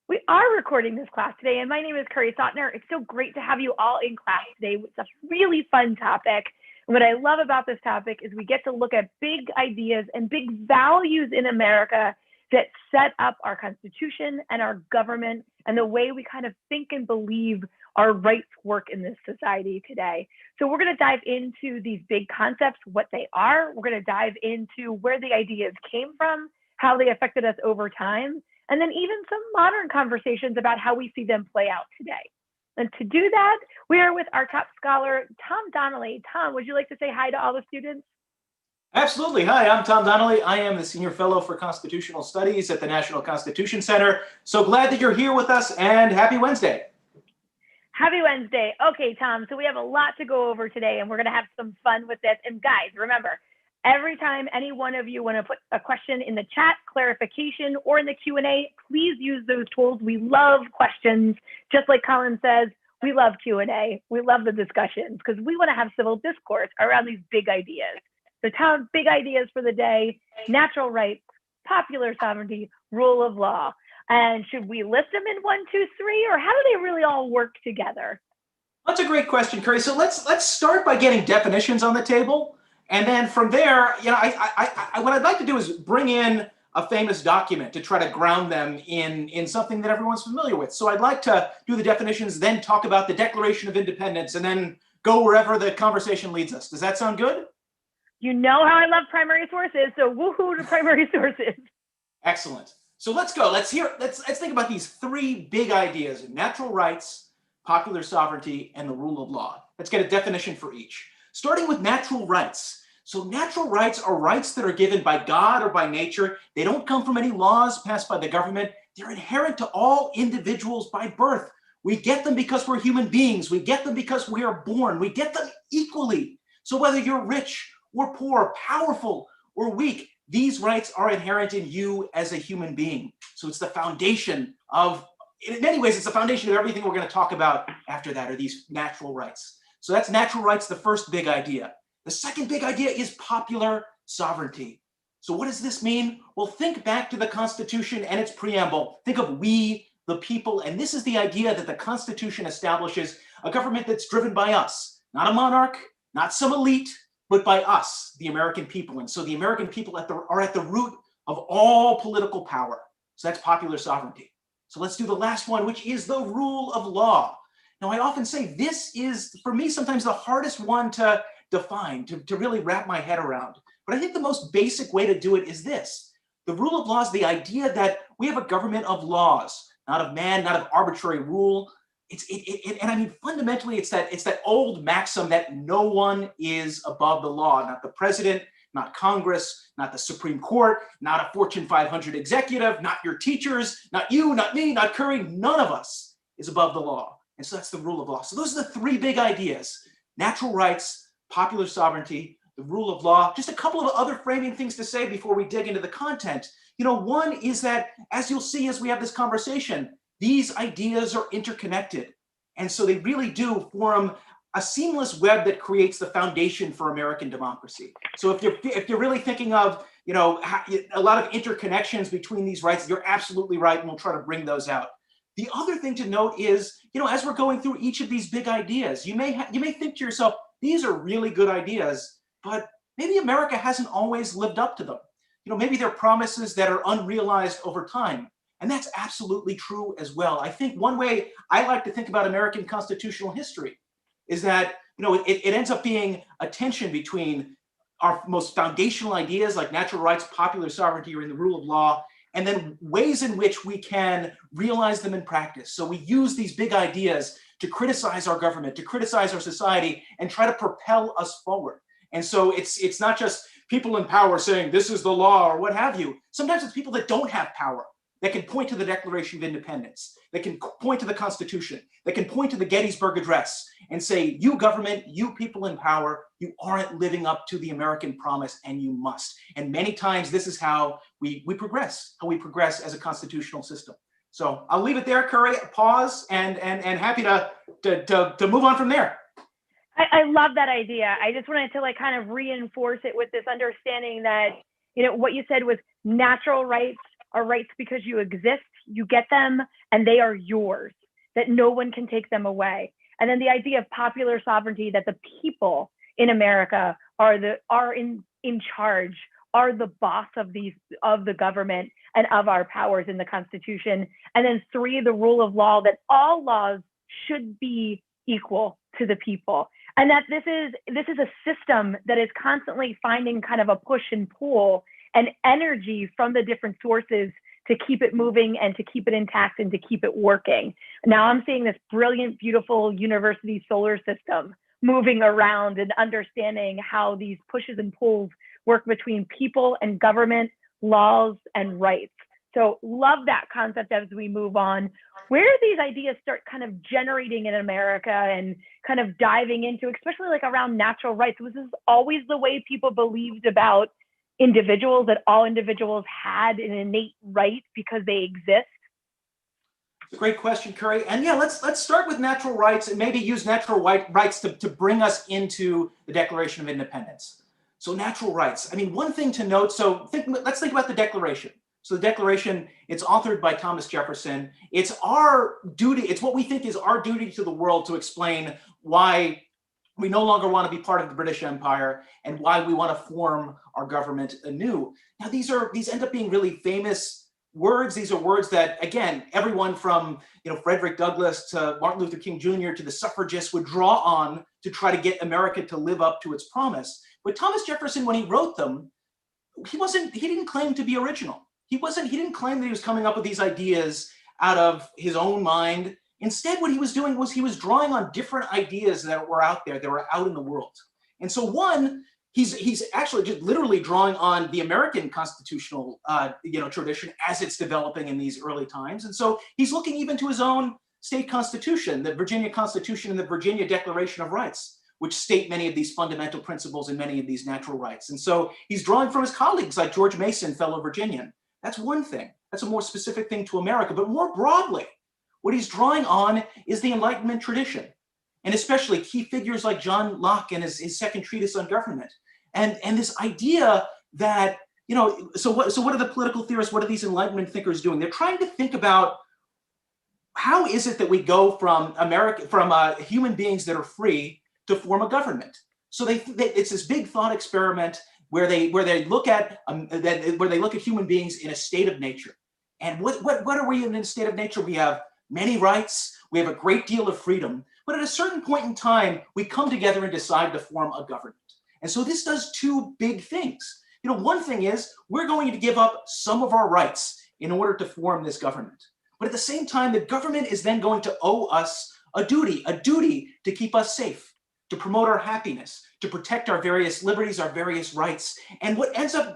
We are recording this class today, and my name is Curry Sotner. It's so great to have you all in class today. It's a really fun topic. And what I love about this topic is we get to look at big ideas and big values in America that set up our Constitution and our government and the way we kind of think and believe our rights work in this society today. So we're going to dive into these big concepts, what they are. We're going to dive into where the ideas came from, how they affected us over time, and then even some modern conversations about how we see them play out today. And to do that, we are with our top scholar, Tom Donnelly. Tom, would you like to say hi to all the students? Absolutely. Hi, I'm Tom Donnelly. I am the Senior Fellow for Constitutional Studies at the National Constitution Center. So glad that you're here with us, and happy Wednesday. Happy Wednesday. Okay, Tom, so we have a lot to go over today, and we're going to have some fun with this. And guys, remember, every time any one of you want to put a question in the chat, clarification, or in the Q&A, please use those tools. We love questions. Just like Colin says, we love Q&A. We love the discussions because we want to have civil discourse around these big ideas. So Tom, big ideas for the day: natural rights, popular sovereignty, rule of law. And should we list them in 1, 2, 3, or how do they really all work together? That's a great question, Curry. So let's start by getting definitions on the table. And then from there, what I'd like to do is bring in a famous document to try to ground them in something that everyone's familiar with. So I'd like to do the definitions, then talk about the Declaration of Independence, and then go wherever the conversation leads us. Does that sound good? You know how I love primary sources, so woohoo to primary sources. Excellent. So let's go. Let's think about these three big ideas: natural rights, popular sovereignty, and the rule of law. Let's get a definition for each. Starting with natural rights. So natural rights are rights that are given by God or by nature. They don't come from any laws passed by the government. They're inherent to all individuals by birth. We get them because we're human beings. We get them because we are born. We get them equally. So whether you're rich or poor, powerful or weak, these rights are inherent in you as a human being. So it's the foundation of, in many ways, it's the foundation of everything we're going to talk about after that, are these natural rights. So that's natural rights, the first big idea. The second big idea is popular sovereignty. So what does this mean? Well, think back to the Constitution and its preamble. Think of we, the people, and this is the idea that the Constitution establishes a government that's driven by us, not a monarch, not some elite, but by us, the American people. And so the American people are at the root of all political power. So that's popular sovereignty. So let's do the last one, which is the rule of law. Now, I often say this is, for me, sometimes the hardest one to define, to really wrap my head around. But I think the most basic way to do it is this. The rule of law is the idea that we have a government of laws, not of man, not of arbitrary rule. And I mean, fundamentally, it's that old maxim that no one is above the law, not the president, not Congress, not the Supreme Court, not a Fortune 500 executive, not your teachers, not you, not me, not Curry. None of us is above the law. And so that's the rule of law. So those are the three big ideas: natural rights, popular sovereignty, the rule of law. Just a couple of other framing things to say before we dig into the content. One is that, as you'll see as we have this conversation, these ideas are interconnected. And so they really do form a seamless web that creates the foundation for American democracy. So if you're really thinking of, a lot of interconnections between these rights, you're absolutely right, and we'll try to bring those out. The other thing to note is, as we're going through each of these big ideas, you may think to yourself, these are really good ideas, but maybe America hasn't always lived up to them. Maybe they're promises that are unrealized over time. And that's absolutely true as well. I think one way I like to think about American constitutional history is that, it ends up being a tension between our most foundational ideas like natural rights, popular sovereignty, or in the rule of law, and then ways in which we can realize them in practice. So we use these big ideas to criticize our government, to criticize our society, and try to propel us forward. And so it's not just people in power saying this is the law or what have you. Sometimes it's people that don't have power, that can point to the Declaration of Independence, that can point to the Constitution, that can point to the Gettysburg Address and say, you government, you people in power, you aren't living up to the American promise, and you must. And many times this is how we progress as a constitutional system. So I'll leave it there, Curry, pause, and happy to move on from there. I love that idea. I just wanted to kind of reinforce it with this understanding that, what you said was natural rights are rights because you exist You get them and they are yours, that no one can take them away. And then the idea of popular sovereignty, that the people in America are in charge, are the boss of the government and of our powers in the Constitution. And then 3, the rule of law, that all laws should be equal to the people. And that this is a system that is constantly finding kind of a push and pull and energy from the different sources to keep it moving and to keep it intact and to keep it working. Now I'm seeing this brilliant, beautiful university solar system moving around and understanding how these pushes and pulls work between people and government, laws and rights. So love that concept as we move on. Where do these ideas start kind of generating in America and kind of diving into, especially like around natural rights? Was this always the way people believed about individuals, that all individuals had an innate right because they exist? It's a great question, Curry. And yeah, let's start with natural rights and maybe use natural rights to bring us into the Declaration of Independence. So natural rights. I mean, one thing to note, let's think about the Declaration. So the Declaration, it's authored by Thomas Jefferson. It's our duty, it's what we think is our duty to the world to explain why we no longer want to be part of the British Empire and why we want to form our government anew. Now, these end up being really famous words. These are words that, again, everyone from Frederick Douglass to Martin Luther King Jr. to the suffragists would draw on to try to get America to live up to its promise. But Thomas Jefferson, when he wrote them, he didn't claim to be original. He didn't claim that he was coming up with these ideas out of his own mind. Instead, what he was doing was he was drawing on different ideas that were out there, that were out in the world. And so he's actually just literally drawing on the American constitutional tradition as it's developing in these early times. And so he's looking even to his own state constitution, the Virginia Constitution and the Virginia Declaration of Rights, which state many of these fundamental principles and many of these natural rights. And so he's drawing from his colleagues like George Mason, fellow Virginian. That's one thing. That's a more specific thing to America. But more broadly, what he's drawing on is the Enlightenment tradition, and especially key figures like John Locke and his second treatise on government. And this idea that, so what are the political theorists, what are these Enlightenment thinkers doing? They're trying to think about how is it that we go from human beings that are free to form a government. So it's this big thought experiment where they look at human beings in a state of nature. And what are we in a state of nature? We have many rights, we have a great deal of freedom, but at a certain point in time, we come together and decide to form a government. And so this does 2 big things. One thing is we're going to give up some of our rights in order to form this government. But at the same time, the government is then going to owe us a duty to keep us safe, to promote our happiness, to protect our various liberties, our various rights. And what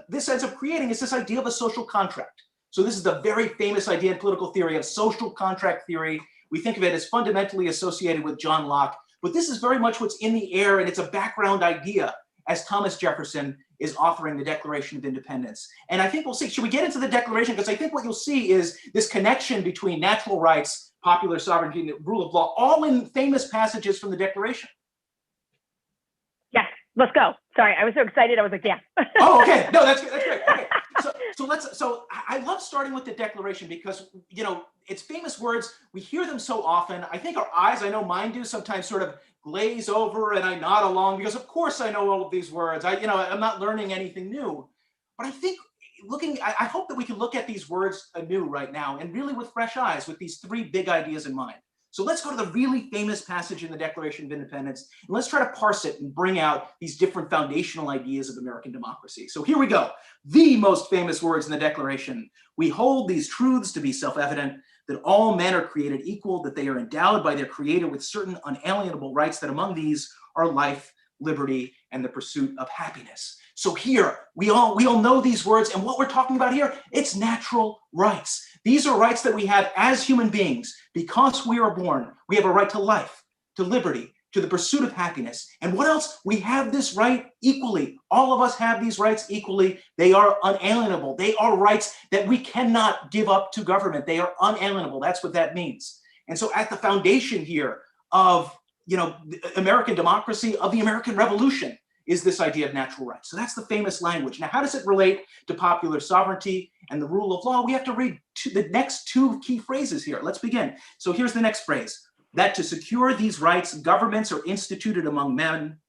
this ends up creating is this idea of a social contract. So this is the very famous idea in political theory of social contract theory. We think of it as fundamentally associated with John Locke, but this is very much what's in the air, and it's a background idea as Thomas Jefferson is authoring the Declaration of Independence. And I think we'll see, should we get into the Declaration? Because I think what you'll see is this connection between natural rights, popular sovereignty, and the rule of law, all in famous passages from the Declaration. Yes, let's go. Sorry, I was so excited. I was like, yeah. Oh, okay. No, that's good. That's great. Okay. So I love starting with the Declaration because, it's famous words. We hear them so often. I think our eyes, I know mine do, sometimes sort of glaze over and I nod along because of course I know all of these words. I'm not learning anything new. But I think I hope that we can look at these words anew right now and really with fresh eyes with these 3 big ideas in mind. So let's go to the really famous passage in the Declaration of Independence, and let's try to parse it and bring out these different foundational ideas of American democracy. So here we go. The most famous words in the Declaration. We hold these truths to be self-evident, that all men are created equal, that they are endowed by their Creator with certain unalienable rights, that among these are life, liberty, and the pursuit of happiness. So here, we all know these words, and what we're talking about here, it's natural rights. These are rights that we have as human beings. Because we are born, we have a right to life, to liberty, to the pursuit of happiness. And what else? We have this right equally. All of us have these rights equally. They are unalienable. They are rights that we cannot give up to government. They are unalienable. That's what that means. And so at the foundation here of American democracy, of the American Revolution, is this idea of natural rights. So that's the famous language. Now, how does it relate to popular sovereignty and the rule of law? We have to read the next two key phrases here. Let's begin. So here's the next phrase: that to secure these rights, governments are instituted among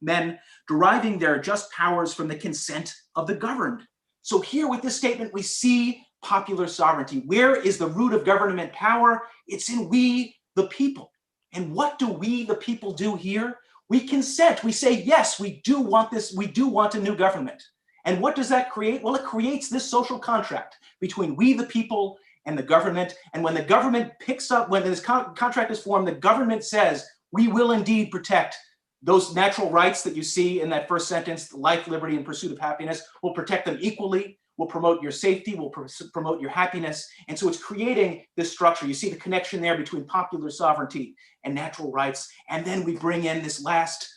men, deriving their just powers from the consent of the governed. So here with this statement, we see popular sovereignty. Where is the root of government power? It's in we, the people. And what do we, the people, do here? We consent. We say, yes, we do want this. We do want a new government. And what does that create? Well, it creates this social contract between we, the people, and the government. And when the government picks up, when this contract is formed, the government says, we will indeed protect those natural rights that you see in that first sentence: life, liberty, and pursuit of happiness. We'll protect them equally. We'll promote your safety. We'll promote your happiness. And so it's creating this structure. You see the connection there between popular sovereignty and natural rights. And then we bring in this last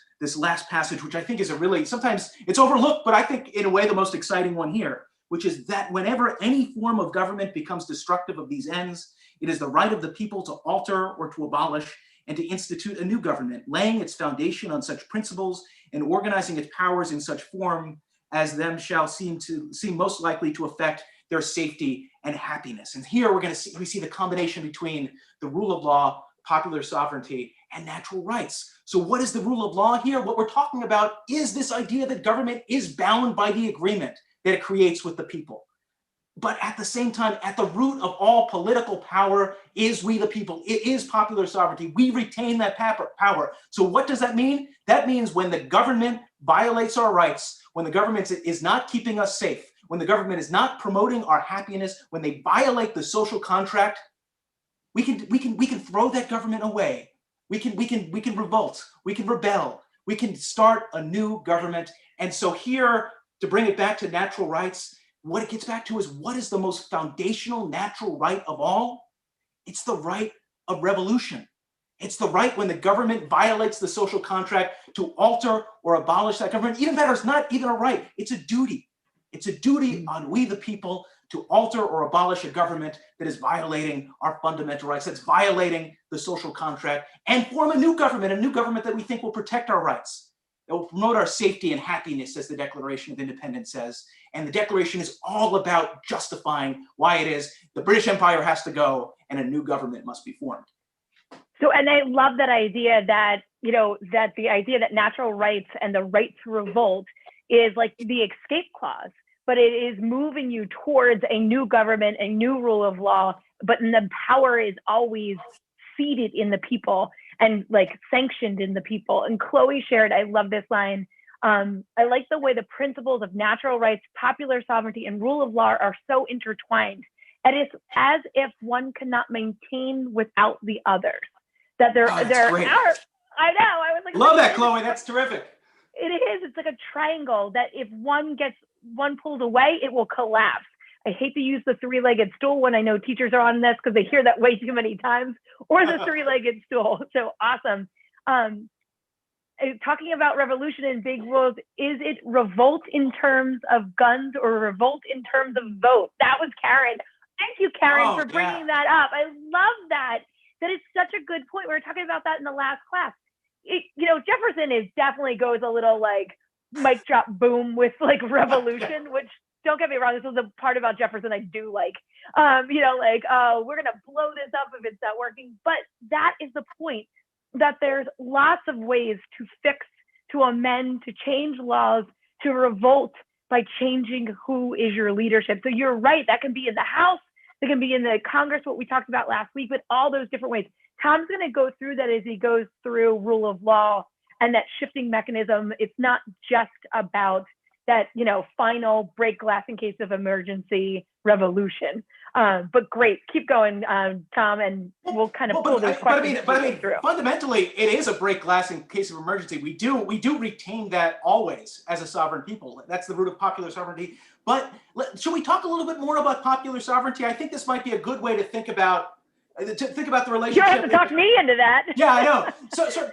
passage, which I think is a really, sometimes it's overlooked, but I think in a way the most exciting one here, which is that whenever any form of government becomes destructive of these ends, it is the right of the people to alter or to abolish and to institute a new government, laying its foundation on such principles and organizing its powers in such form as them shall seem most likely to affect their safety and happiness. And here we see the combination between the rule of law, popular sovereignty, and natural rights. So what is the rule of law here? What we're talking about is this idea that government is bound by the agreement that it creates with the people. But at the same time, at the root of all political power is we, the people. It is popular sovereignty. We retain that power. So what does that mean? That means when the government violates our rights, when the government is not keeping us safe, when the government is not promoting our happiness, when they violate the social contract, we can throw that government away. We can revolt. We can rebel. We can start a new government. And so here, to bring it back to natural rights, what it gets back to is, what is the most foundational natural right of all? It's the right of revolution. It's the right, when the government violates the social contract, to alter or abolish that government. Even better, it's not even a right, it's a duty. It's a duty on we, the people, to alter or abolish a government that is violating our fundamental rights, that's violating the social contract, and form a new government that we think will protect our rights. It will promote our safety and happiness, as the Declaration of Independence says. And the Declaration is all about justifying why it is the British Empire has to go and a new government must be formed. So, and I love that idea that, that the idea that natural rights and the right to revolt is like the escape clause, but it is moving you towards a new government, a new rule of law, but the power is always seated in the people and like sanctioned in the people. And Chloe shared, I love this line. I like the way the principles of natural rights, popular sovereignty, and rule of law are so intertwined. And it's as if one cannot maintain without the others. That there are. I know. I was like, love that, Chloe. That's terrific. It is. It's like a triangle that if one pulls away, it will collapse. I hate to use the three-legged stool when I know teachers are on this because they hear that way too many times, or the three-legged stool. So awesome. Talking about revolution and big rules, is it revolt in terms of guns or revolt in terms of vote? That was Karen. Thank you, Karen, for bringing that up. I love that. That is such a good point. We were talking about that in the last class. Jefferson definitely goes a little like mic drop boom with like revolution, which, don't get me wrong, this was a part about Jefferson I do like. We're going to blow this up if it's not working. But that is the point, that there's lots of ways to fix, to amend, to change laws, to revolt by changing who is your leadership. So you're right, that can be in the House, it can be in the Congress, what we talked about last week, but all those different ways. Tom's going to go through that as he goes through rule of law and that shifting mechanism. It's not just about that, final break glass in case of emergency revolution. But great, keep going, Tom, and we'll kind of pull those questions. But I mean, fundamentally, it is a break glass in case of emergency. We do retain that always as a sovereign people. That's the root of popular sovereignty. But should we talk a little bit more about popular sovereignty? I think this might be a good way to think about the relationship. You have to talk me into that. Yeah, I know. So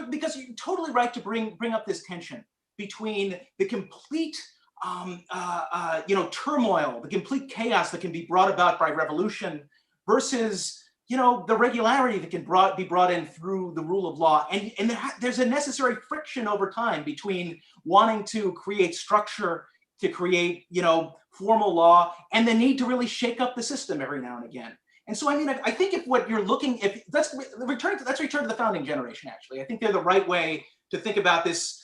because you're totally right to bring up this tension between the complete turmoil, the complete chaos that can be brought about by revolution versus the regularity that can be brought in through the rule of law. And there's a necessary friction over time between wanting to create structure, to create, formal law, and the need to really shake up the system every now and again. And so, I think if what you're looking, let's return to the founding generation, actually. I think they're the right way to think about this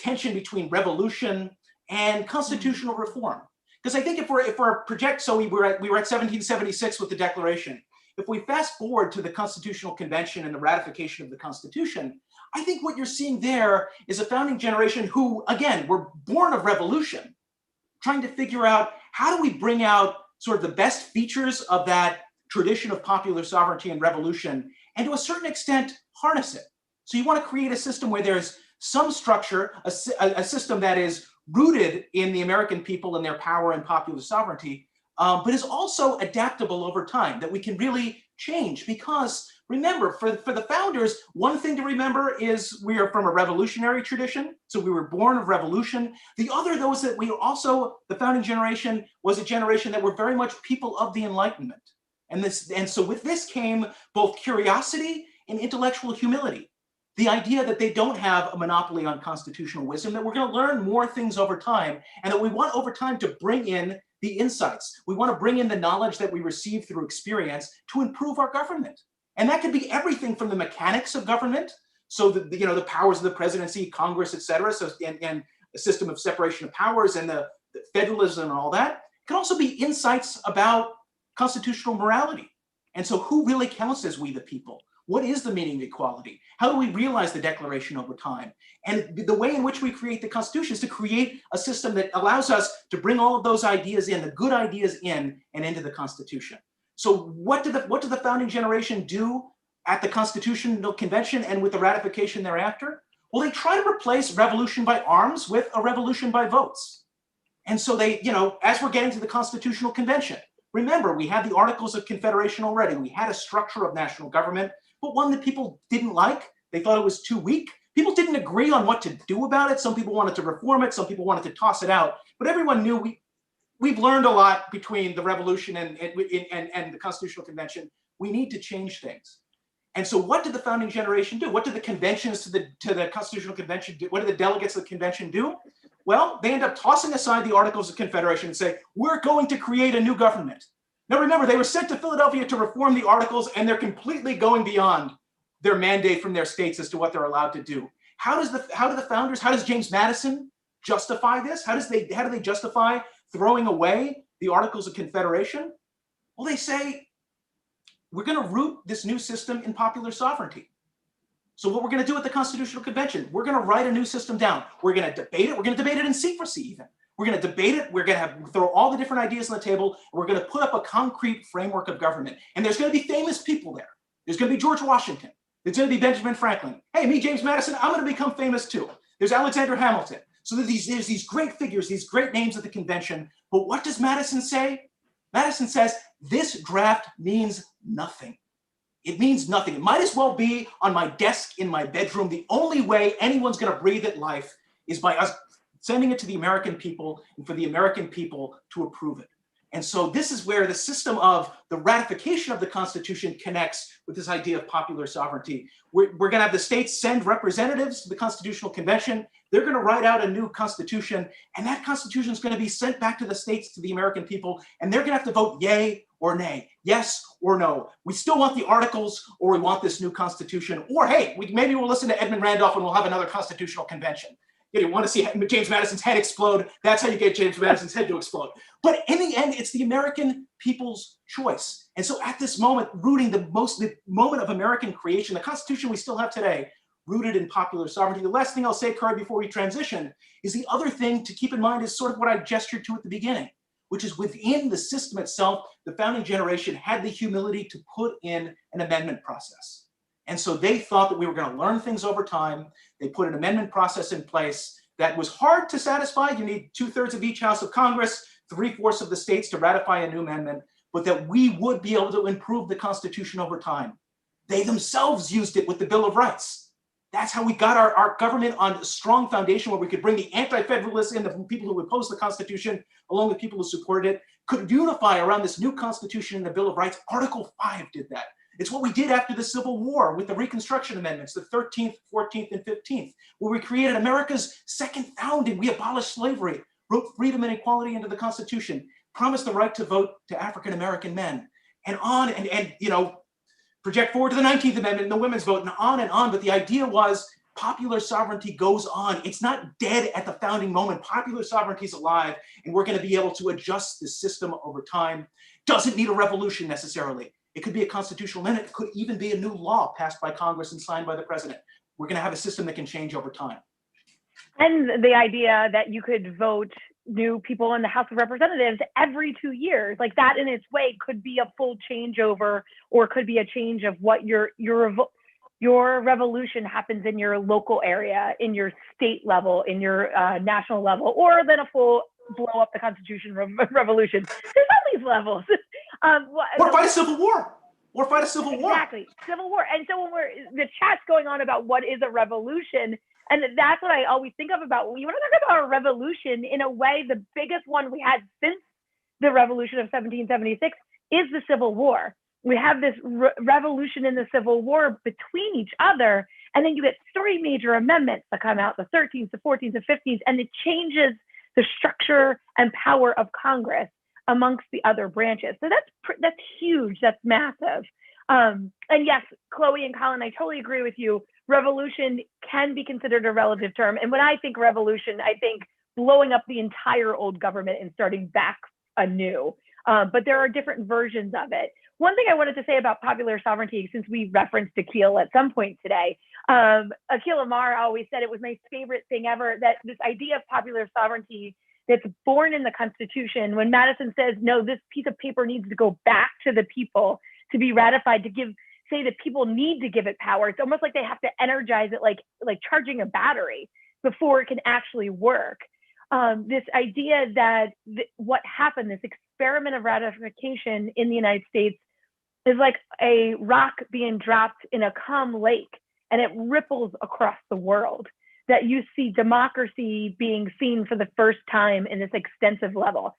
tension between revolution and constitutional reform. Because I think if we're project, so we were at 1776 with the Declaration. If we fast forward to the Constitutional Convention and the ratification of the Constitution, I think what you're seeing there is a founding generation who, again, were born of revolution, trying to figure out how do we bring out sort of the best features of that tradition of popular sovereignty and revolution, and to a certain extent, harness it. So you want to create a system where there's some structure, a system that is rooted in the American people and their power and popular sovereignty, but is also adaptable over time, that we can really change. Because remember, for the founders, one thing to remember is we are from a revolutionary tradition, so we were born of revolution. The other, though, is that the founding generation was a generation that were very much people of the Enlightenment. And so with this came both curiosity and intellectual humility. The idea that they don't have a monopoly on constitutional wisdom, that we're going to learn more things over time, and that we want over time to bring in the insights. We want to bring in the knowledge that we receive through experience to improve our government. And that could be everything from the mechanics of government, so the powers of the presidency, Congress, et cetera, and a system of separation of powers and the federalism and all that. It can also be insights about constitutional morality. And so who really counts as we the people? What is the meaning of equality? How do we realize the Declaration over time? And the way in which we create the Constitution is to create a system that allows us to bring all of those ideas in, the good ideas in and into the Constitution. So what did the founding generation do at the Constitutional Convention and with the ratification thereafter? Well, they try to replace revolution by arms with a revolution by votes. And so they, as we're getting to the Constitutional Convention, remember, we had the Articles of Confederation already. We had a structure of national government, but one that people didn't like. They thought it was too weak. People didn't agree on what to do about it. Some people wanted to reform it. Some people wanted to toss it out. But everyone knew we've learned a lot between the revolution and the Constitutional Convention. We need to change things. And so what did the founding generation do? What did the conventions to the Constitutional Convention do? What did the delegates of the convention do? Well, they end up tossing aside the Articles of Confederation and say, we're going to create a new government. Now, remember, they were sent to Philadelphia to reform the Articles, and they're completely going beyond their mandate from their states as to what they're allowed to do. How does James Madison justify this? How do they justify throwing away the Articles of Confederation? Well, they say, we're going to root this new system in popular sovereignty. So what we're going to do at the Constitutional Convention, we're going to write a new system down. We're going to debate it. We're going to debate it in secrecy even. We're going to debate it. We're going to throw all the different ideas on the table. And we're going to put up a concrete framework of government. And there's going to be famous people there. There's going to be George Washington. There's going to be Benjamin Franklin. Hey, me, James Madison, I'm going to become famous too. There's Alexander Hamilton. So there's these great figures, these great names at the convention. But what does Madison say? Madison says, this draft means nothing. It means nothing. It might as well be on my desk in my bedroom. The only way anyone's going to breathe it life is by us sending it to the American people and for the American people to approve it. And so this is where the system of the ratification of the Constitution connects with this idea of popular sovereignty. We're going to have the states send representatives to the Constitutional Convention. They're going to write out a new constitution, and that constitution is going to be sent back to the states, to the American people, and they're going to have to vote yay or nay, yes or no. We still want the Articles, or we want this new constitution, or hey, maybe we'll listen to Edmund Randolph and we'll have another constitutional convention. You want to see James Madison's head explode? That's how you get James Madison's head to explode. But in the end, it's the American people's choice. And so at this moment, rooting the moment of American creation, the Constitution we still have today, rooted in popular sovereignty. The last thing I'll say, Kari, before we transition, is the other thing to keep in mind is sort of what I gestured to at the beginning, which is within the system itself, the founding generation had the humility to put in an amendment process. And so they thought that we were going to learn things over time. They put an amendment process in place that was hard to satisfy. You need 2/3 of each House of Congress, 3/4 of the states to ratify a new amendment, but that we would be able to improve the Constitution over time. They themselves used it with the Bill of Rights. That's how we got our government on a strong foundation where we could bring the anti-federalists and the people who opposed the Constitution, along with people who supported it, could unify around this new Constitution and the Bill of Rights. Article 5 did that. It's what we did after the Civil War with the Reconstruction Amendments, the 13th, 14th, and 15th, where we created America's second founding. We abolished slavery, wrote freedom and equality into the Constitution, promised the right to vote to African-American men, and on, and project forward to the 19th Amendment and the women's vote, and on and on. But the idea was popular sovereignty goes on. It's not dead at the founding moment. Popular sovereignty is alive, and we're going to be able to adjust the system over time. Doesn't need a revolution necessarily. It could be a constitutional amendment. It could even be a new law passed by Congress and signed by the president. We're going to have a system that can change over time. And the idea that you could vote new people in the House of Representatives every 2 years, like that in its way could be a full changeover, or could be a change of what your revolution happens in your local area, in your state level, in your national level, or then a full blow up the Constitution revolution. There's all these levels. Or fight a civil war. Or fight a civil war. Exactly, civil war. And so when the chat's going on about what is a revolution, and that's what I always think of about, when you want to talk about a revolution, in a way, the biggest one we had since the Revolution of 1776 is the Civil War. We have this revolution in the Civil War between each other, and then you get 3 major amendments that come out, the 13th, the 14th, the 15th, and it changes the structure and power of Congress amongst the other branches. So that's huge, that's massive. And yes, Chloe and Colin, I totally agree with you. Revolution can be considered a relative term. And when I think revolution, I think blowing up the entire old government and starting back anew. But there are different versions of it. One thing I wanted to say about popular sovereignty, since we referenced Akhil at some point today, Akhil Amar always said it was my favorite thing ever, that this idea of popular sovereignty that's born in the Constitution, when Madison says, no, this piece of paper needs to go back to the people to be ratified, to say that people need to give it power. It's almost like they have to energize it, like charging a battery before it can actually work. This idea that what happened, this experiment of ratification in the United States, is like a rock being dropped in a calm lake, and it ripples across the world. That you see democracy being seen for the first time in this extensive level.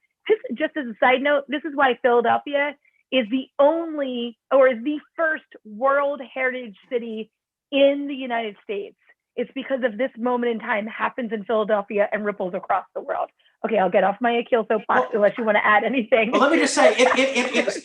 Just as a side note, this is why Philadelphia is the first World Heritage City in the United States. It's because of this moment in time happens in Philadelphia and ripples across the world. Okay, I'll get off my Akhil soapbox unless you want to add anything. Well, let me just say,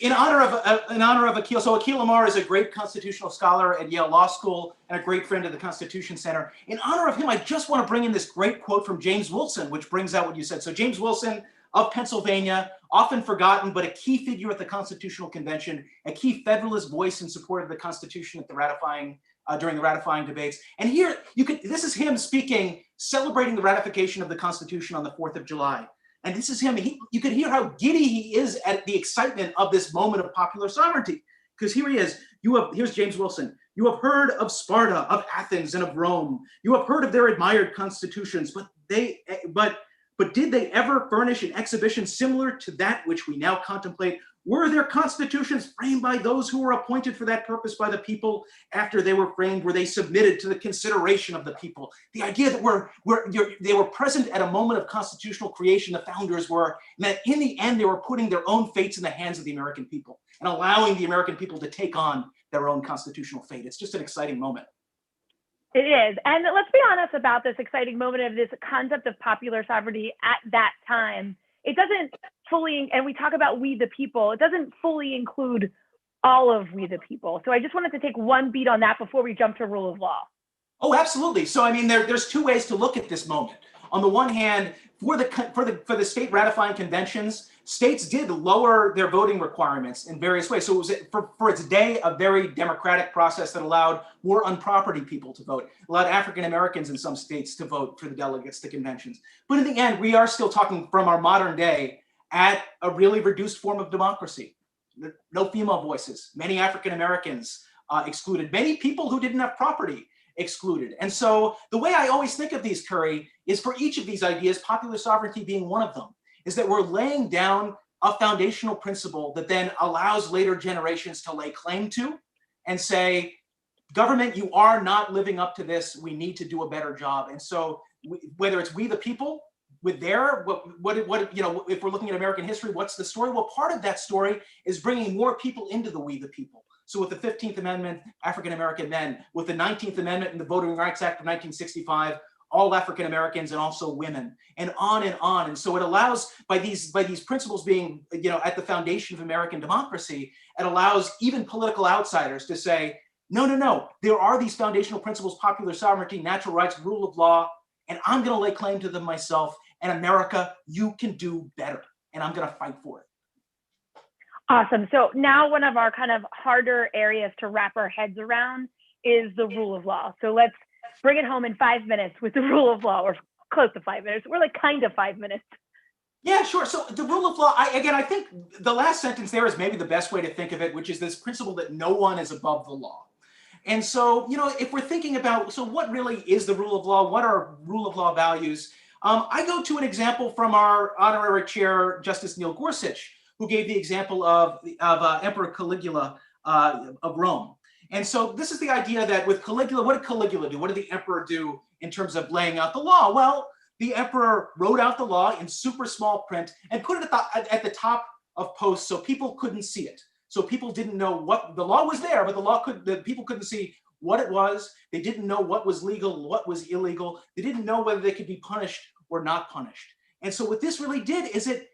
in honor of Akhil. So Akhil Amar is a great constitutional scholar at Yale Law School and a great friend of the Constitution Center. In honor of him, I just want to bring in this great quote from James Wilson, which brings out what you said. So James Wilson of Pennsylvania, often forgotten, but a key figure at the Constitutional Convention, a key Federalist voice in support of the Constitution at the during the ratifying debates. And here, this is him speaking, celebrating the ratification of the Constitution on the 4th of July. And this is him. You could hear how giddy he is at the excitement of this moment of popular sovereignty. Because here he is. Here's James Wilson. You have heard of Sparta, of Athens, and of Rome. You have heard of their admired constitutions, but did they ever furnish an exhibition similar to that which we now contemplate? Were their constitutions framed by those who were appointed for that purpose by the people? After they were framed, were they submitted to the consideration of the people? The idea that they were present at a moment of constitutional creation, the founders were, and that in the end, they were putting their own fates in the hands of the American people and allowing the American people to take on their own constitutional fate. It's just an exciting moment. It is. And let's be honest about this exciting moment of this concept of popular sovereignty at that time. It doesn't fully, and we talk about we the people, it doesn't fully include all of we the people. So I just wanted to take one beat on that before we jump to rule of law. Oh, absolutely. So I mean, there's 2 ways to look at this moment. On the one hand, for the state ratifying conventions, states did lower their voting requirements in various ways. So it was for its day a very democratic process that allowed more unproperty people to vote, allowed African Americans in some states to vote for the delegates to conventions. But in the end, we are still talking from our modern day at a really reduced form of democracy. No female voices, many African Americans excluded, many people who didn't have property excluded. And so the way I always think of these, Curry, is for each of these ideas, popular sovereignty being one of them, is that we're laying down a foundational principle that then allows later generations to lay claim to and say, government, you are not living up to this. We need to do a better job. And so whether it's we the people with their, if we're looking at American history, what's the story? Well, part of that story is bringing more people into the we the people. So with the 15th Amendment, African American men, with the 19th Amendment and the Voting Rights Act of 1965, all African Americans and also women, and on and on. And so it allows, by these principles being, at the foundation of American democracy, it allows even political outsiders to say, no, there are these foundational principles: popular sovereignty, natural rights, rule of law, and I'm going to lay claim to them myself. And America, you can do better, and I'm going to fight for it. Awesome. So now one of our kind of harder areas to wrap our heads around is the rule of law. So let's bring it home in 5 minutes with the rule of law, or close to 5 minutes. We're like kind of 5 minutes. Yeah, sure. So the rule of law, I think the last sentence there is maybe the best way to think of it, which is this principle that no one is above the law. And so, if we're thinking about, so what really is the rule of law? What are rule of law values? I go to an example from our honorary chair, Justice Neil Gorsuch, who gave the example of Emperor Caligula of Rome. And so this is the idea that with Caligula, what did Caligula do? What did the emperor do in terms of laying out the law? Well, the emperor wrote out the law in super small print and put it at the top of posts so people couldn't see it. So people didn't know what the law was there, but the people couldn't see what it was. They didn't know what was legal, what was illegal. They didn't know whether they could be punished or not punished. And so what this really did is it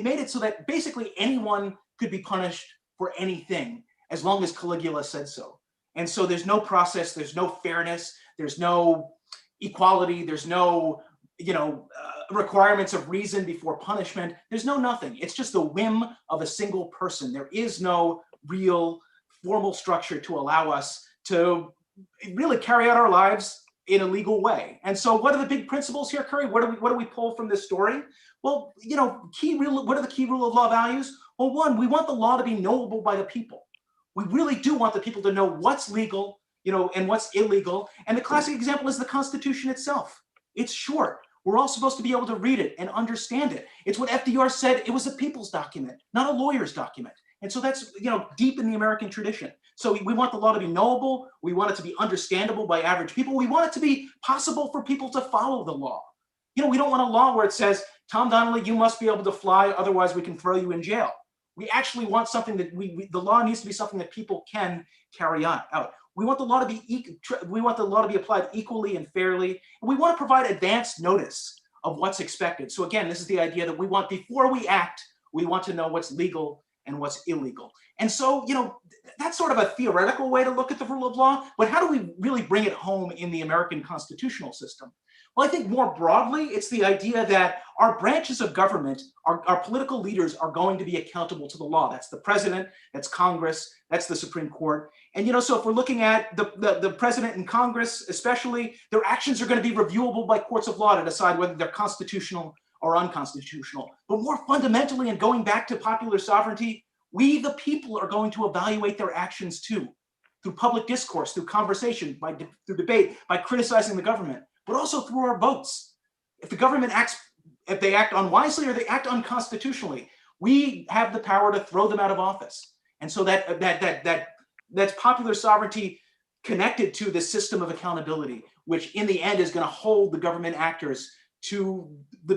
made it so that basically anyone could be punished for anything as long as Caligula said so. And so there's no process, there's no fairness, there's no equality, there's no requirements of reason before punishment. There's no nothing. It's just the whim of a single person. There is no real formal structure to allow us to really carry out our lives in a legal way. And so what are the big principles here, Curry? What do we pull from this story? Well, what are the key rule of law values? Well, one, we want the law to be knowable by the people. We really do want the people to know what's legal, and what's illegal. And the classic example is the Constitution itself. It's short. We're all supposed to be able to read it and understand it. It's what FDR said. It was a people's document, not a lawyer's document. And so that's, deep in the American tradition. So we want the law to be knowable. We want it to be understandable by average people. We want it to be possible for people to follow the law. We don't want a law where it says, Tom Donnelly, you must be able to fly, otherwise we can throw you in jail. We actually want something that the law needs to be something that people can carry out. We want the law to be applied equally and fairly. And we want to provide advanced notice of what's expected. So again, this is the idea that before we act, we want to know what's legal and what's illegal. And so, that's sort of a theoretical way to look at the rule of law, but how do we really bring it home in the American constitutional system? Well, I think more broadly, it's the idea that our branches of government, our political leaders are going to be accountable to the law. That's the president, that's Congress, that's the Supreme Court. And, so if we're looking at the president and Congress, especially, their actions are going to be reviewable by courts of law to decide whether they're constitutional or unconstitutional. But more fundamentally, and going back to popular sovereignty, we, the people, are going to evaluate their actions too, through public discourse, through conversation, through debate, by criticizing the government, but also through our votes. If they act unwisely or they act unconstitutionally, we have the power to throw them out of office. And so that's popular sovereignty connected to the system of accountability, which in the end is going to hold the government actors to the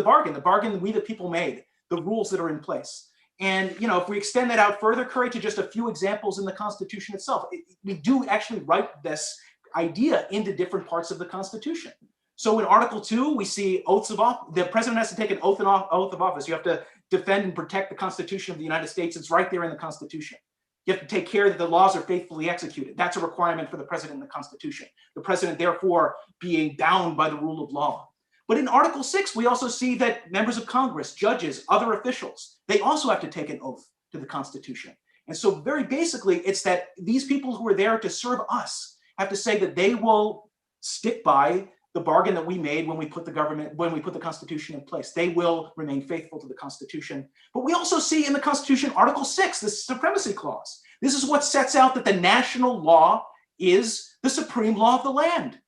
bargain that we the people made, the rules that are in place. And if we extend that out further, Curry, to just a few examples in the Constitution itself, we do actually write this idea into different parts of the Constitution. So in Article 2, we see oaths of office. The president has to take an oath of office. You have to defend and protect the Constitution of the United States. It's right there in the Constitution. You have to take care that the laws are faithfully executed. That's a requirement for the president in the Constitution. The president, therefore, being bound by the rule of law. But in Article 6, we also see that members of Congress, judges, other officials, they also have to take an oath to the Constitution. And so very basically, it's that these people who are there to serve us have to say that they will stick by the bargain that we made when we put the Constitution in place. They will remain faithful to the Constitution. But we also see in the Constitution, Article 6, the Supremacy Clause. This is what sets out that the national law is the supreme law of the land.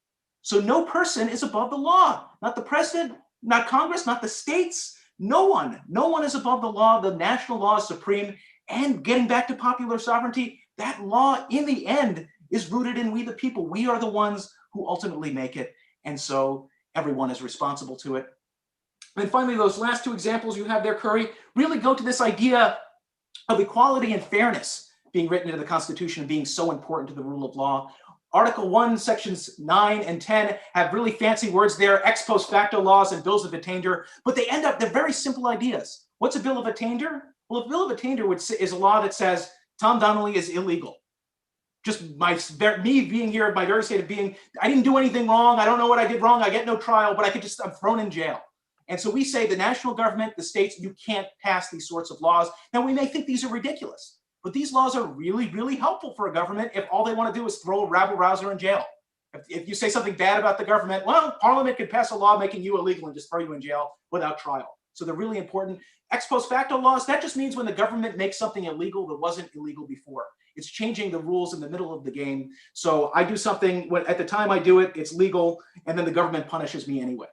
So no person is above the law, not the president, not Congress, not the states, no one. No one is above the law. The national law is supreme. And getting back to popular sovereignty, that law in the end is rooted in we the people. We are the ones who ultimately make it. And so everyone is responsible to it. And finally, those last two examples you have there, Curry, really go to this idea of equality and fairness being written into the Constitution and being so important to the rule of law. Article 1, sections 9 and 10 have really fancy words there, ex post facto laws and bills of attainder, but they're very simple ideas. What's a bill of attainder? Well, a bill of attainder is a law that says Tom Donnelly is illegal. Just me being here, my very state of being, I didn't do anything wrong. I don't know what I did wrong. I get no trial, but I'm thrown in jail. And so we say the national government, the states, you can't pass these sorts of laws. Now, we may think these are ridiculous, but these laws are really, really helpful for a government if all they want to do is throw a rabble-rouser in jail. If you say something bad about the government, well, Parliament could pass a law making you illegal and just throw you in jail without trial. So they're really important. Ex post facto laws, that just means when the government makes something illegal that wasn't illegal before. It's changing the rules in the middle of the game. So I do something, at the time I do it, it's legal, and then the government punishes me anyway.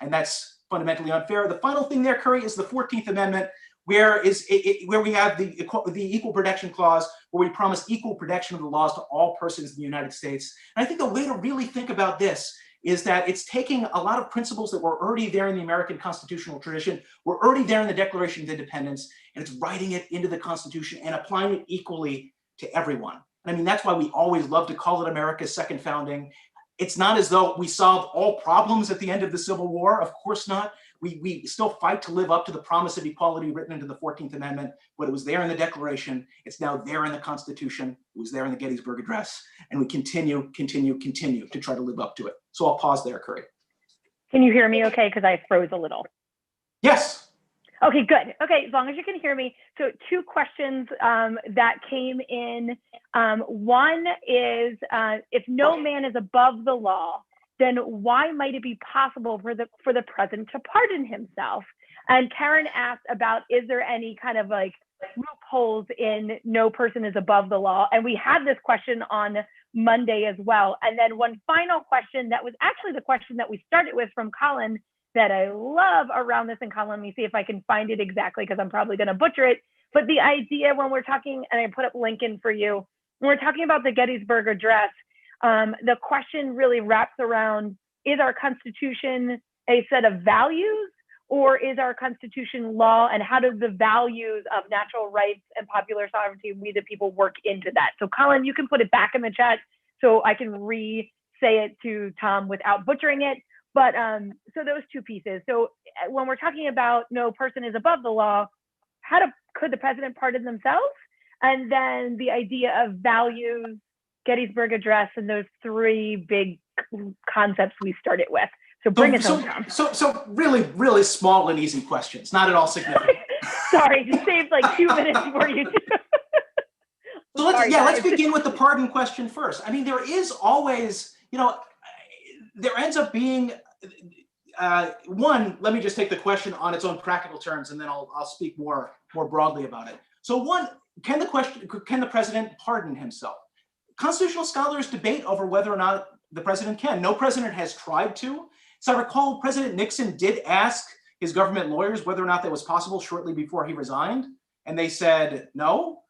And that's fundamentally unfair. The final thing there, Curry, is the 14th Amendment, where we have the Equal Protection Clause, where we promise equal protection of the laws to all persons in the United States. And I think the way to really think about this is that it's taking a lot of principles that were already there in the American constitutional tradition, were already there in the Declaration of Independence, and it's writing it into the Constitution and applying it equally to everyone. And I mean, that's why we always love to call it America's second founding. It's not as though we solved all problems at the end of the Civil War. Of course not. We still fight to live up to the promise of equality written into the 14th Amendment, but it was there in the Declaration. It's now there in the Constitution. It was there in the Gettysburg Address. And we continue to try to live up to it. So I'll pause there, Curry. Can you hear me okay? Because I froze a little. Yes. Okay, good. Okay, as long as you can hear me. So 2 questions that came in. One is, if no man is above the law, then why might it be possible for the president to pardon himself? And Karen asked about, is there any kind of like loopholes in no person is above the law? And we had this question on Monday as well. And then one final question that was actually the question that we started with from Colin that I love around this. And Colin, let me see if I can find it exactly, because I'm probably going to butcher it. But the idea when we're talking, and I put up Lincoln for you, when we're talking about the Gettysburg Address, the question really wraps around, is our Constitution a set of values, or is our Constitution law, and how does the values of natural rights and popular sovereignty, we the people, work into that? So Colin, you can put it back in the chat so I can re-say it to Tom without butchering it. But so those 2 pieces. So when we're talking about no person is above the law, could the president pardon themselves? And then the idea of values, Gettysburg Address, and those 3 big concepts we started with. So bring us home, Tom. So really, really small and easy questions, not at all significant. Sorry, just saved like 2 minutes for you. So let's begin with the pardon question first. I mean, there is always, there ends up being one. Let me just take the question on its own practical terms, and then I'll speak more broadly about it. So one, can the president pardon himself? Constitutional scholars debate over whether or not the president can. No president has tried to. So I recall President Nixon did ask his government lawyers whether or not that was possible shortly before he resigned, and they said no,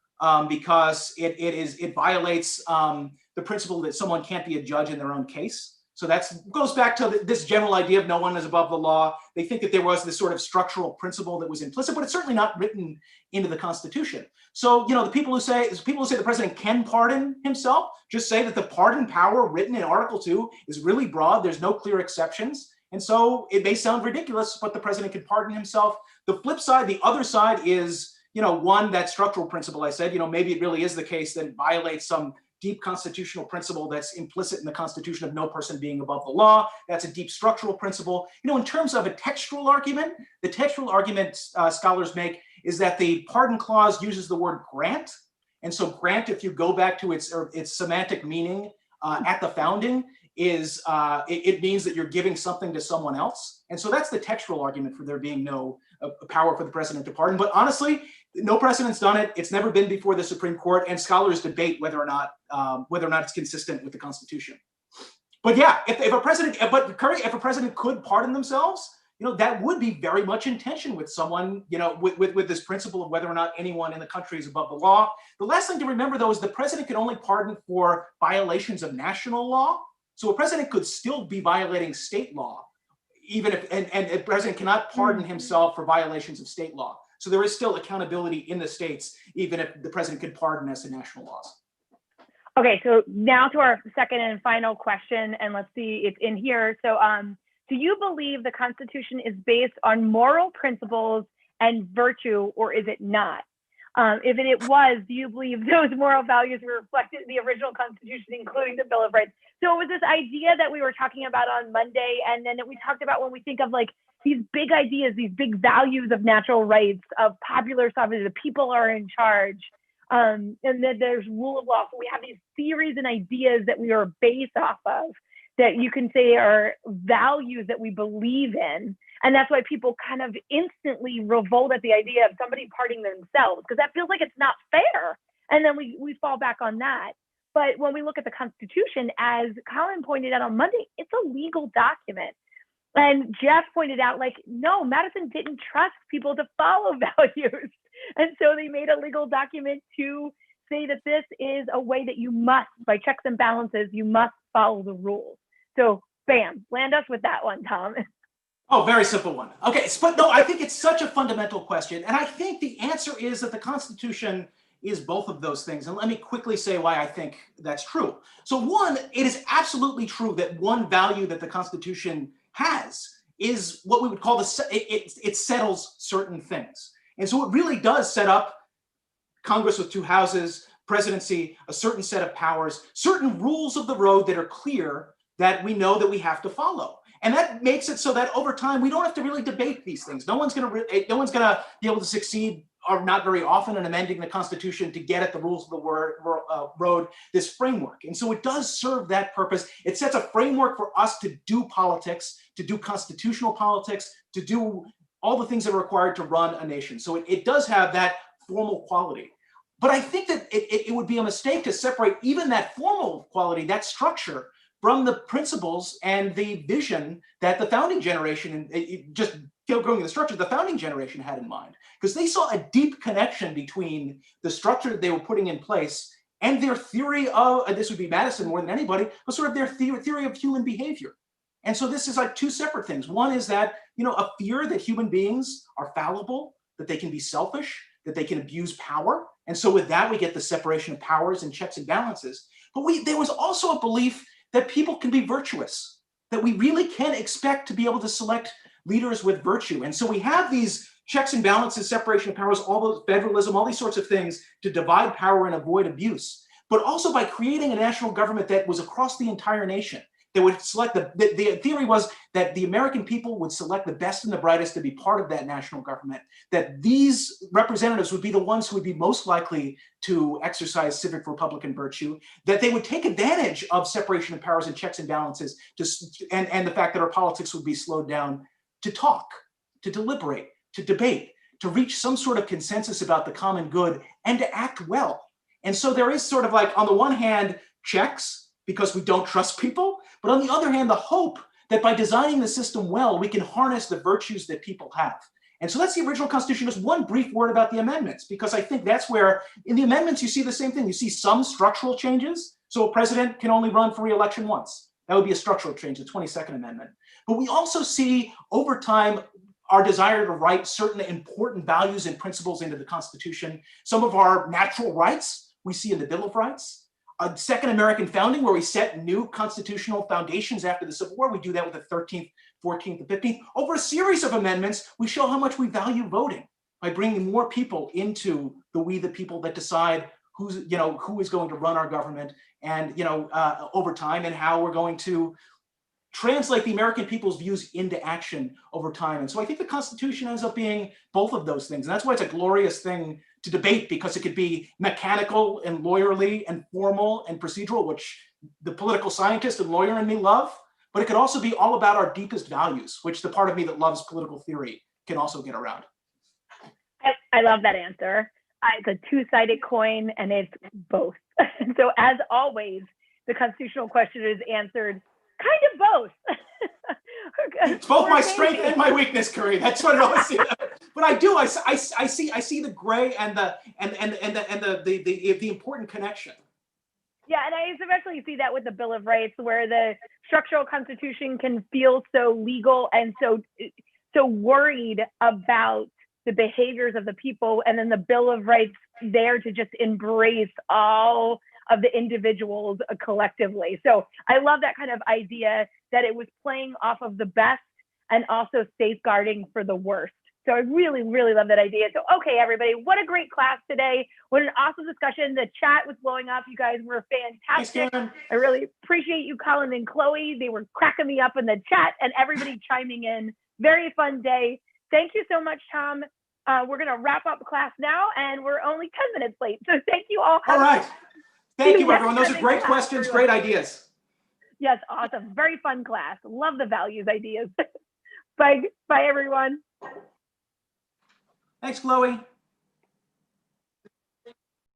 because it violates the principle that someone can't be a judge in their own case. So that goes back to this general idea of no one is above the law. They think that there was this sort of structural principle that was implicit, but it's certainly not written into the Constitution. So, the people who say the president can pardon himself just say that the pardon power written in Article 2 is really broad. There's no clear exceptions. And so it may sound ridiculous, but the president can pardon himself. The flip side, the other side is, one, that structural principle I said, maybe it really is the case that it violates some deep constitutional principle that's implicit in the Constitution of no person being above the law. That's a deep structural principle. In terms of a textual argument, the textual argument scholars make is that the pardon clause uses the word grant. And so grant, if you go back to its semantic meaning at the founding, is it means that you're giving something to someone else. And so that's the textual argument for there being no power for the president to pardon. But honestly, no precedent's done it. It's never been before the Supreme Court, and scholars debate whether or not it's consistent with the Constitution. But yeah, if a president could pardon themselves, that would be very much in tension with someone, with this principle of whether or not anyone in the country is above the law. The last thing to remember, though, is the president can only pardon for violations of national law. So a president could still be violating state law, even if, and the president cannot pardon himself for violations of state law. So there is still accountability in the states, even if the president could pardon us in national laws. Okay, so now to our second and final question, and let's see, it's in here. So do you believe the Constitution is based on moral principles and virtue, or is it not? If it was, do you believe those moral values were reflected in the original Constitution, including the Bill of Rights? So it was this idea that we were talking about on Monday, and then that we talked about when we think of like these big ideas, these big values of natural rights, of popular sovereignty, the people are in charge, and then there's rule of law. So we have these theories and ideas that we are based off of, that you can say are values that we believe in. And that's why people kind of instantly revolt at the idea of somebody pardoning themselves, because that feels like it's not fair. And then we fall back on that. But when we look at the Constitution, as Colin pointed out on Monday, it's a legal document. And Jeff pointed out, like, no, Madison didn't trust people to follow values. And so they made a legal document to say that this is a way that you must, by checks and balances, you must follow the rules. So bam, land us with that one, Tom. Oh, very simple one. Okay, but no, I think it's such a fundamental question. And I think the answer is that the Constitution is both of those things. And let me quickly say why I think that's true. So one, it is absolutely true that one value that the Constitution has is what we would call it settles certain things. And so it really does set up Congress with two houses, presidency, a certain set of powers, certain rules of the road that are clear that we know that we have to follow. And that makes it so that over time, we don't have to really debate these things. No one's going to be able to succeed, or not very often, in amending the Constitution to get at the rules of the road, this framework. And so it does serve that purpose. It sets a framework for us to do politics, to do constitutional politics, to do all the things that are required to run a nation. So it does have that formal quality. But I think that it would be a mistake to separate even that formal quality, that structure, from the principles and the vision that the founding generation, just going the structure the founding generation had in mind. Because they saw a deep connection between the structure that they were putting in place and their theory of, this would be Madison more than anybody, but sort of their theory of human behavior. And so this is like two separate things. One is that, a fear that human beings are fallible, that they can be selfish, that they can abuse power. And so with that, we get the separation of powers and checks and balances. But there was also a belief that people can be virtuous, that we really can expect to be able to select leaders with virtue. And so we have these checks and balances, separation of powers, all those federalism, all these sorts of things to divide power and avoid abuse. But also by creating a national government that was across the entire nation, that would select the theory was that the American people would select the best and the brightest to be part of that national government, that these representatives would be the ones who would be most likely to exercise civic republican virtue, that they would take advantage of separation of powers and checks and balances, and the fact that our politics would be slowed down to talk, to deliberate, to debate, to reach some sort of consensus about the common good, and to act well. And so there is sort of like, on the one hand, checks, because we don't trust people, but on the other hand, the hope that by designing the system well, we can harness the virtues that people have. And so that's the original Constitution. Just one brief word about the amendments, because I think that's where, in the amendments, you see the same thing. You see some structural changes. So a president can only run for re-election once. That would be a structural change, the 22nd Amendment. But we also see, over time, our desire to write certain important values and principles into the Constitution. Some of our natural rights we see in the Bill of Rights. A second American founding, where we set new constitutional foundations after the Civil War. We do that with the 13th, 14th, and 15th. Over a series of amendments, we show how much we value voting by bringing more people into the we the people that decide who is going to run our government, and over time, and how we're going to translate the American people's views into action over time. And so I think the Constitution ends up being both of those things. And that's why it's a glorious thing to debate, because it could be mechanical and lawyerly and formal and procedural, which the political scientist and lawyer in me love, but it could also be all about our deepest values, which the part of me that loves political theory can also get around. I love that answer. It's a two-sided coin, and it's both. So as always, the constitutional question is answered kind of both. It's both my strength and my weakness, Curry. That's what I always see. But I do. I see the gray and the important connection. Yeah, and I especially see that with the Bill of Rights, where the structural constitution can feel so legal and so worried about the behaviors of the people, and then the Bill of Rights there to just embrace all of the individuals collectively. So I love that kind of idea that it was playing off of the best and also safeguarding for the worst. So I really, really love that idea. So, okay, everybody, what a great class today. What an awesome discussion. The chat was blowing up. You guys were fantastic. Thanks, I really appreciate you, Colin and Chloe. They were cracking me up in the chat and everybody chiming in. Very fun day. Thank you so much, Tom. We're going to wrap up class now, and we're only 10 minutes late. So thank you all. All right. Thank you, everyone. Those are great questions, great ideas. Yes, awesome. Very fun class. Love the values ideas. Bye, everyone. Thanks, Chloe.